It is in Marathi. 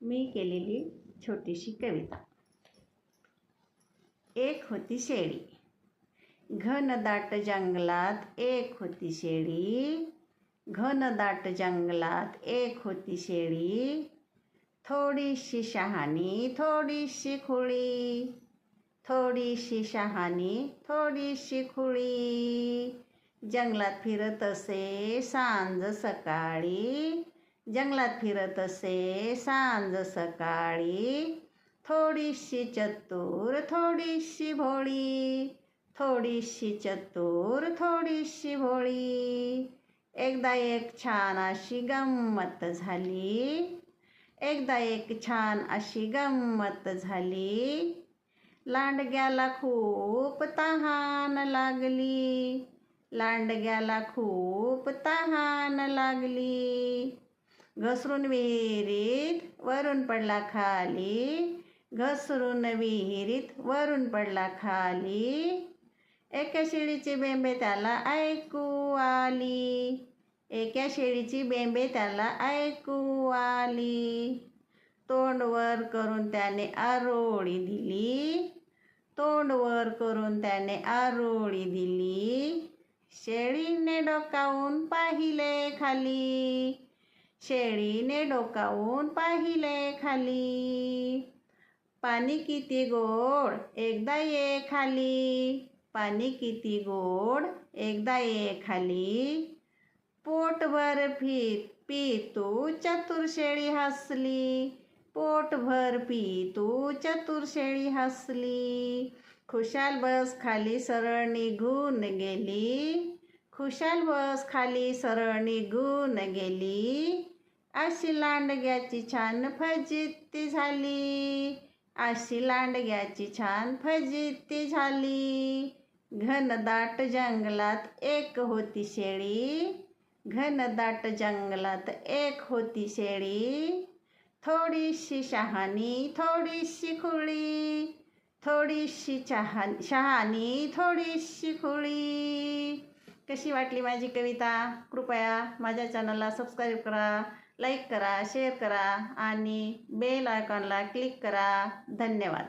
मी केलेली छोटीशी कविता। एक होती शेळी, घनदाट जंगलात एक होती शेळी, घनदाट जंगलात एक होती शेळी, थोडीशी शहाणी थोडीशी खुळी, थोडीशी शहाणी थोडीशी खुळी, जंगलात फिरत असे सांज सकाळी, जंगलात फिरत असे सांज सकाळी, थोडीशी चतुर थोडीशी भोळी, थोडीशी चतुर थोडीशी भोळी, एकदा एक छान अशी गंमत झाली, एकदा एक छान अशी गंमत झाली, लांडग्याला खूप तहान लागली, लांडग्याला खूप तहान लागली, घसरून विहिरीत वरून पडला खाली, घसरून विहिरीत वरून पडला खाली, एका शेळीची बेंबे त्याला ऐकू आली, एका शेळीची बेंबे त्याला ऐकू आली, तोंड वर करून त्याने आरोळी दिली, तोंड वर करून त्याने आरोळी दिली, शेळीने डोकावून पाहिले खाली, शेळीने डोकावून पाहिले खाली, पाणी किती गोड एकदा ये खाली, पाणी किती गोड एकदा ये खाली, पोटभर पी तू चतुर शेळी हसली, पोटभर पी तू चतुर शेळी हसली, खुशाल बस खाली सरळ निघून गेली, खुशाल बस खाली सरळ निघून गेली, अशी लांडग्याची छान फजिती झाली, अशी लांडग्याची छान फजिती झाली, घनदाट जंगलात एक होती शेळी, घनदाट जंगलात एक होती शेळी, थोडीशी शहाणी थोडीशी खुळी, थोडीशी शहाणी थोडीशी खुळी। कशी वाटली माझी कविता? कृपया माझ्या चॅनलला सबस्क्राईब करा, लाईक करा, शेअर करा आणि बेल आयकॉनला क्लिक करा। धन्यवाद।